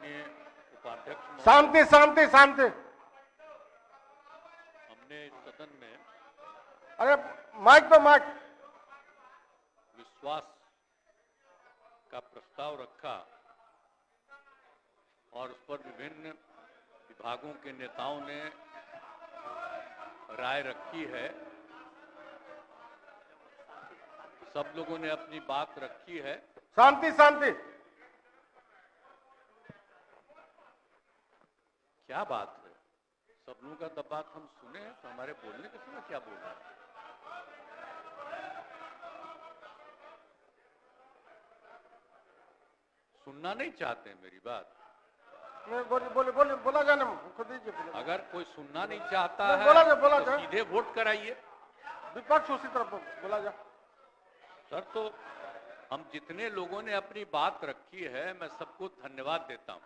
माननीय उपाध्यक्ष महोदय, शांति शांति शांति। हमने सदन में अरे माइक पे माइक। विश्वास का प्रस्ताव रखा और उस पर विभिन्न विभागों के नेताओं ने राय रखी है। सब लोगों ने अपनी बात रखी है। शांति शांति। क्या बात है? सब लोगों का तो बात हम सुने हैं, तो हमारे बोलने के समय क्या बोल रहे हैं? सुनना नहीं चाहते हैं मेरी बात? बोला जाने खुद दीजिए। अगर कोई सुनना नहीं चाहता है बोला तो जा। सीधे वोट कराइए। विपक्ष उसी तरफ बोला जा। सर, तो हम जितने लोगों ने अपनी बात रखी है, मैं सबको धन्यवाद देता हूं।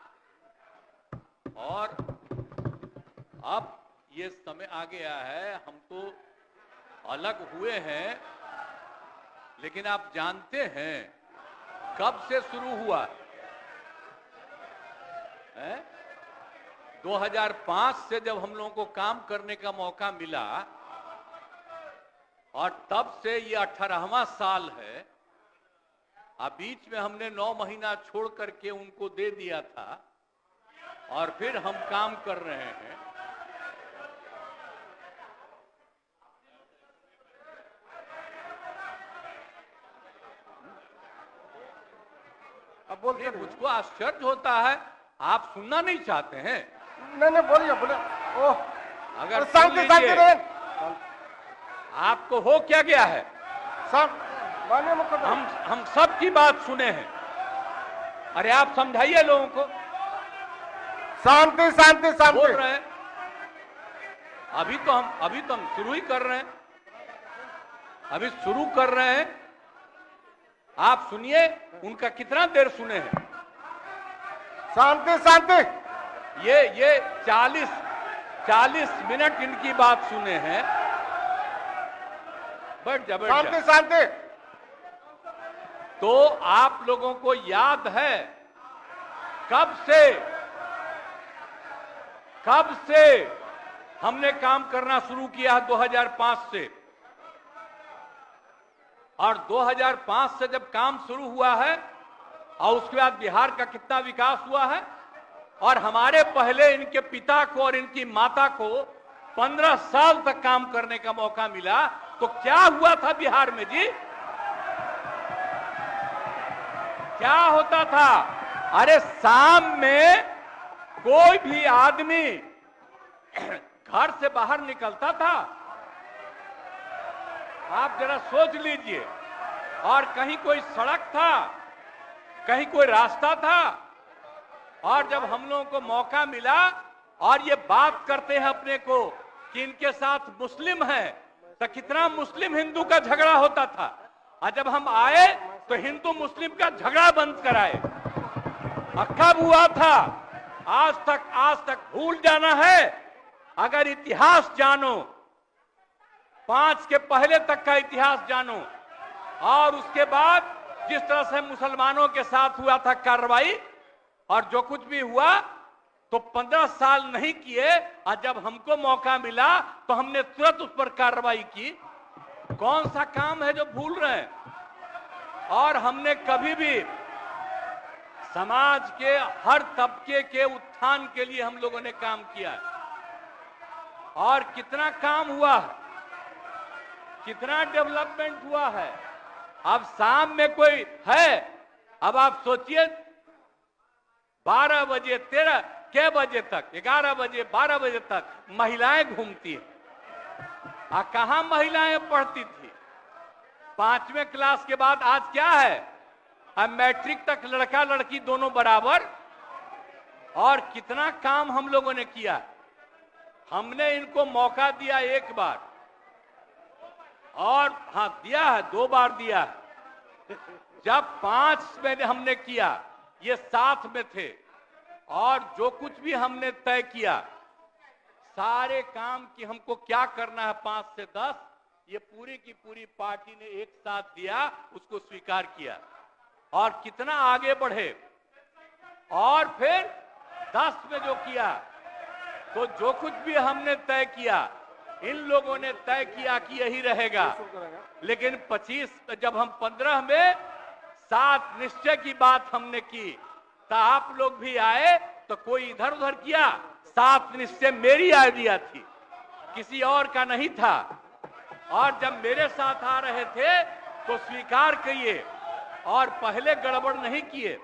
और अब ये समय आ गया है, हम तो अलग हुए हैं, लेकिन आप जानते हैं कब से शुरू हुआ है? 2005 से जब हम लोगों को काम करने का मौका मिला और तब से ये 18वां साल है। अब बीच में हमने 9 महीना छोड़ करके उनको दे दिया था और फिर हम काम कर रहे हैं। अब बोलिए। मुझको आश्चर्य होता है, आप सुनना नहीं चाहते हैं? नहीं बोलिए बोले। ओह, अगर शांति शांति रहे। आपको हो क्या गया है? हम सब की बात सुने हैं। अरे आप समझाइए लोगों को। शांति शांति शांति बोल रहे हैं। अभी तो हम शुरू ही कर रहे हैं। अभी शुरू कर रहे हैं। आप सुनिए, उनका कितना देर सुने हैं? शांति शांति। ये 40 मिनट इनकी बात सुने हैं। बैठ जा। शांति शांति। तो आप लोगों को याद है कब से हमने काम करना शुरू किया? 2005 से। और 2005 से जब काम शुरू हुआ है और उसके बाद बिहार का कितना विकास हुआ है। और हमारे पहले इनके पिता को और इनकी माता को 15 साल तक काम करने का मौका मिला। तो क्या हुआ था बिहार में जी? क्या होता था? अरे शाम में कोई भी आदमी घर से बाहर निकलता था, आप जरा सोच लीजिए, और कहीं कोई सड़क था, कहीं कोई रास्ता था। और जब हम लोगों को मौका मिला और ये बात करते हैं अपने को कि इनके साथ मुस्लिम है, तो कितना मुस्लिम हिंदू का झगड़ा होता था। और जब हम आए तो हिंदू मुस्लिम का झगड़ा बंद कराए। कब हुआ था? आज तक भूल जाना है। अगर इतिहास जानो, 5 के पहले तक का इतिहास जानो, और उसके बाद जिस तरह से मुसलमानों के साथ हुआ था कार्रवाई, और जो कुछ भी हुआ, तो 15 साल नहीं किए। और जब हमको मौका मिला तो हमने तुरंत उस पर कार्रवाई की। कौन सा काम है जो भूल रहे हैं? और हमने कभी भी समाज के हर तबके के उत्थान के लिए हम लोगों ने काम किया है। और कितना काम हुआ है, कितना डेवलपमेंट हुआ है। अब शाम में कोई है, अब आप सोचिए 12 बजे 13 के बजे तक, 11 बजे 12 बजे तक महिलाएं घूमती है। कहां महिलाएं पढ़ती थी? 5वें क्लास के बाद आज क्या है? अब मैट्रिक तक लड़का लड़की दोनों बराबर। और कितना काम हम लोगों ने किया। हमने इनको मौका दिया एक बार, और हाँ दिया है, 2 बार दिया है। जब 5 में हमने किया, ये 7 में थे, और जो कुछ भी हमने तय किया, सारे काम की हमको क्या करना है 5 से 10, ये पूरी की पूरी पार्टी ने एक साथ दिया, उसको स्वीकार किया और कितना आगे बढ़े। और फिर शास्त्र में जो किया, तो जो कुछ भी हमने तय किया, इन लोगों ने तय किया कि यही रहेगा। लेकिन 25 जब हम 15 में 7 निश्चय की बात हमने की, तो आप लोग भी आए तो कोई इधर उधर किया। 7 निश्चय मेरी आइडिया थी, किसी और का नहीं था। और जब मेरे साथ आ रहे थे तो स्वीकार किए और पहले गड़बड़ नहीं किए।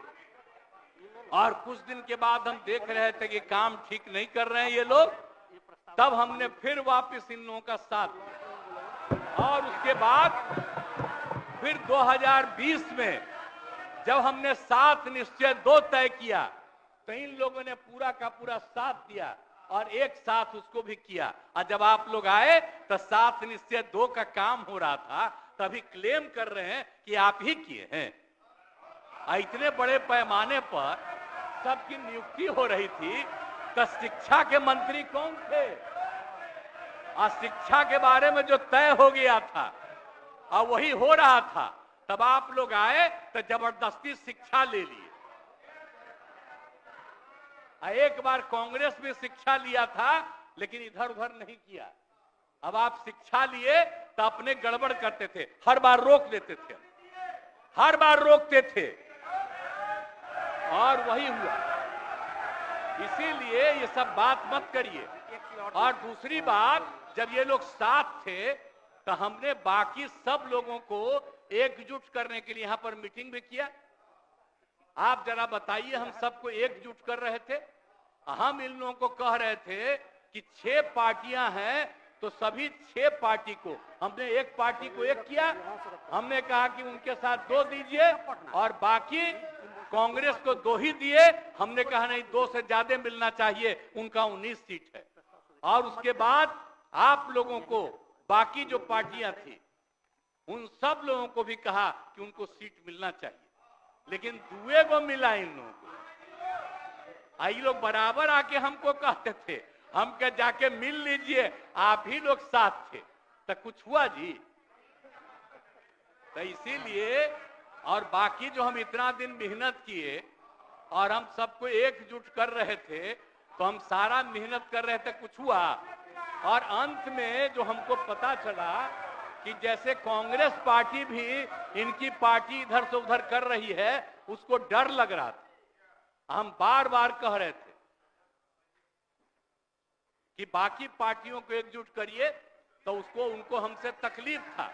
और कुछ दिन के बाद हम देख रहे थे कि काम ठीक नहीं कर रहे हैं ये लोग, तब हमने फिर वापस इन लोगों का साथ दिया। और उसके बाद फिर 2020 में जब हमने 7 निश्चय 2 तय किया, तो इन लोगों ने पूरा का पूरा साथ दिया और एक साथ उसको भी किया। और जब आप लोग आए तो 7 निश्चय 2 का काम हो रहा था, तभी क्लेम कर रहे हैं कि आप ही किए हैं। इतने बड़े पैमाने पर सबकी नियुक्ति हो रही थी, तो शिक्षा के मंत्री कौन थे? और शिक्षा के बारे में जो तय हो गया था और वही हो रहा था, तब आप लोग आए तो जबरदस्ती शिक्षा ले लिए। एक बार कांग्रेस में शिक्षा लिया था, लेकिन इधर उधर नहीं किया। अब आप शिक्षा लिए तो अपने गड़बड़ करते थे, हर बार रोक देते थे, हर बार रोकते थे, और वही हुआ। इसीलिए ये सब बात मत करिए। और दूसरी बात, जब ये लोग साथ थे तो हमने बाकी सब लोगों को एकजुट करने के लिए यहां पर मीटिंग भी किया। आप जरा बताइए, हम सबको एकजुट कर रहे थे। हम इन लोगों को कह रहे थे कि 6 पार्टियां हैं, तो सभी 6 पार्टी को हमने एक पार्टी को एक किया। हमने कहा कि उनके साथ 2 दीजिए और बाकी कांग्रेस को 2 ही दिए। हमने कहा नहीं, 2 से ज्यादा मिलना चाहिए, उनका 19 सीट है। और उसके बाद आप लोगों को बाकी जो पार्टियां थी, उन सब लोगों को भी कहा कि उनको सीट मिलना चाहिए, लेकिन दुए को मिला इन लोगों को। आई लोग बराबर आके हमको कहते थे, हम क्या जाके मिल लीजिए, आप ही लोग साथ थे, तो कुछ हुआ जी? तो इसीलिए, और बाकी जो हम इतना दिन मेहनत किए और हम सबको एकजुट कर रहे थे, तो हम सारा मेहनत कर रहे थे, कुछ हुआ? और अंत में जो हमको पता चला कि जैसे कांग्रेस पार्टी भी इनकी पार्टी इधर से उधर कर रही है, उसको डर लग रहा था। हम बार बार कह रहे थे कि बाकी पार्टियों को एकजुट करिए, तो उसको उनको हमसे तकलीफ था।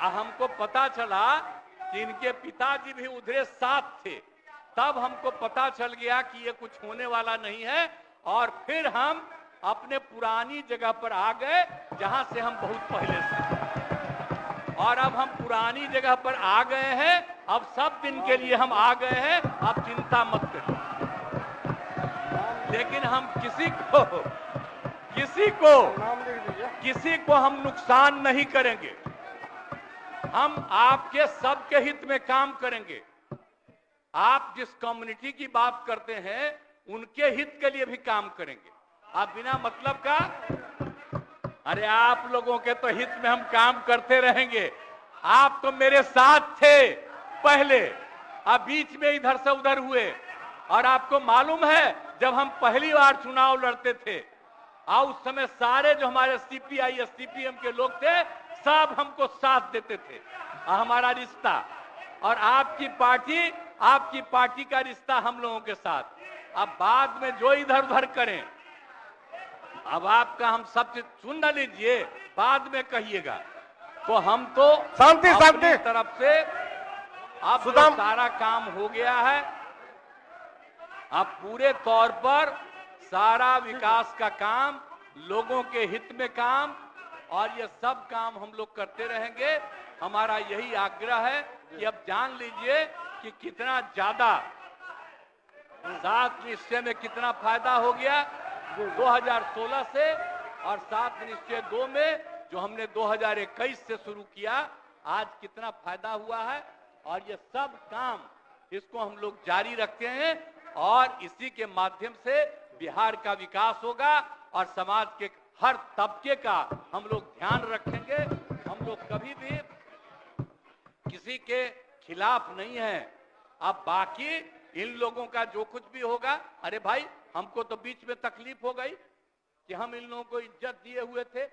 हमको पता चला कि इनके पिताजी भी उधरे साथ थे, तब हमको पता चल गया कि ये कुछ होने वाला नहीं है। और फिर हम अपने पुरानी जगह पर आ गए, जहां से हम बहुत पहले से। और अब हम पुरानी जगह पर आ गए हैं, अब सब दिन के लिए हम आ गए हैं, अब चिंता मत करिए। लेकिन हम किसी को हम नुकसान नहीं करेंगे। हम आपके सबके हित में काम करेंगे। आप जिस कम्युनिटी की बात करते हैं, उनके हित के लिए भी काम करेंगे। आप बिना मतलब का, अरे आप लोगों के तो हित में हम काम करते रहेंगे। आप तो मेरे साथ थे पहले, अब बीच में इधर से उधर हुए। और आपको मालूम है, जब हम पहली बार चुनाव लड़ते थे, उस समय सारे जो हमारे सीपीआई सीपीएम के लोग थे, सब हमको साथ देते थे। हमारा रिश्ता और आपकी पार्टी का रिश्ता हम लोगों के साथ। अब बाद में जो इधर उधर करें, अब आपका हम सब चीज सुन न लीजिए, बाद में कहिएगा। तो हम तो शांति अपनी तरफ से अब तो सारा काम हो गया है। अब पूरे तौर पर सारा विकास का काम, लोगों के हित में काम, और ये सब काम हम लोग करते रहेंगे। हमारा यही आग्रह है कि अब जान लीजिए कि कितना ज्यादा 7 निश्चय में कितना फायदा हो गया 2016 से, और 7 निश्चय 2 में जो हमने 2021 से शुरू किया, आज कितना फायदा हुआ है। और ये सब काम इसको हम लोग जारी रखते हैं, और इसी के माध्यम से बिहार का विकास होगा और समाज के हर तबके का हम लोग ध्यान रखेंगे। हम लोग कभी भी किसी के खिलाफ नहीं है। अब बाकी इन लोगों का जो कुछ भी होगा, अरे भाई हमको तो बीच में तकलीफ हो गई कि हम इन लोगों को इज्जत दिए हुए थे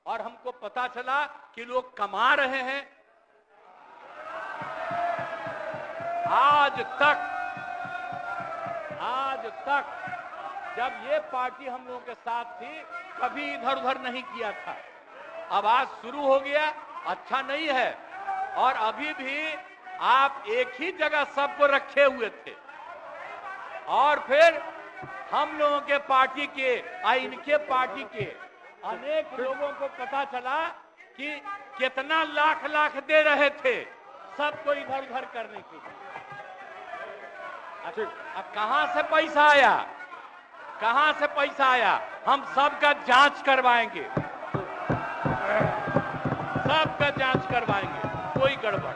और हमको पता चला कि लोग कमा रहे हैं। आज तक जब ये पार्टी हम लोगों के साथ थी कभी इधर उधर नहीं किया था। अब आज शुरू हो गया, अच्छा नहीं है। और अभी भी आप एक ही जगह सबको रखे हुए थे और फिर हम लोगों के पार्टी के इनके पार्टी के अनेक लोगों को पता चला कि कितना लाख लाख दे रहे थे सबको इधर उधर करने के लिए। अब कहां से पैसा आया, कहां से पैसा आया? हम सबका जांच करवाएंगे, सबका जांच करवाएंगे, कोई गड़बड़।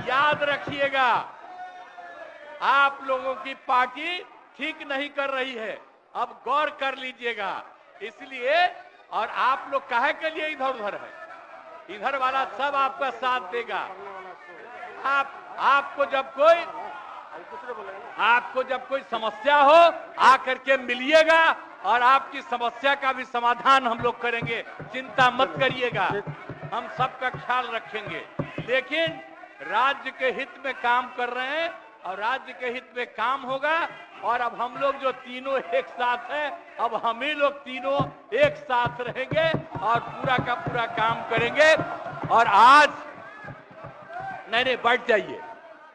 याद रखिएगा, आप लोगों की पार्टी ठीक नहीं कर रही है, अब गौर कर लीजिएगा। इसलिए और आप लोग काहे के लिए इधर उधर है? इधर वाला सब आपका साथ देगा। आपको जब कोई समस्या हो आकर के मिलिएगा और आपकी समस्या का भी समाधान हम लोग करेंगे, चिंता मत करिएगा, हम सबका ख्याल रखेंगे। लेकिन राज्य के हित में काम कर रहे हैं और राज्य के हित में काम होगा। और अब हम लोग जो तीनों एक साथ हैं, अब हम ही लोग तीनों एक साथ रहेंगे और पूरा का पूरा काम करेंगे। और आज नहीं बैठ जाइए,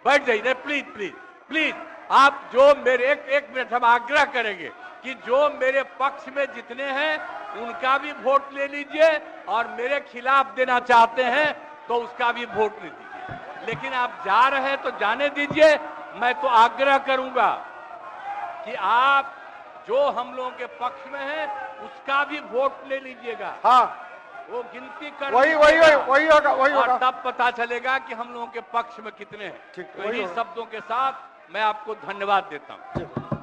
प्लीज प्लीज प्लीज। आप जो मेरे एक मिनट हम आग्रह करेंगे कि जो मेरे पक्ष में जितने हैं उनका भी वोट ले लीजिए और मेरे खिलाफ देना चाहते हैं तो उसका भी वोट ले दीजिए। लेकिन आप जा रहे हैं तो जाने दीजिए। मैं तो आग्रह करूंगा कि आप जो हम लोगों के पक्ष में है उसका भी वोट ले लीजिएगा। हाँ, वो गिनती कर वही होगा। और तब पता चलेगा कि हम लोगों के पक्ष में कितने हैं। ठीक, तो इन्हीं शब्दों के साथ मैं आपको धन्यवाद देता हूं।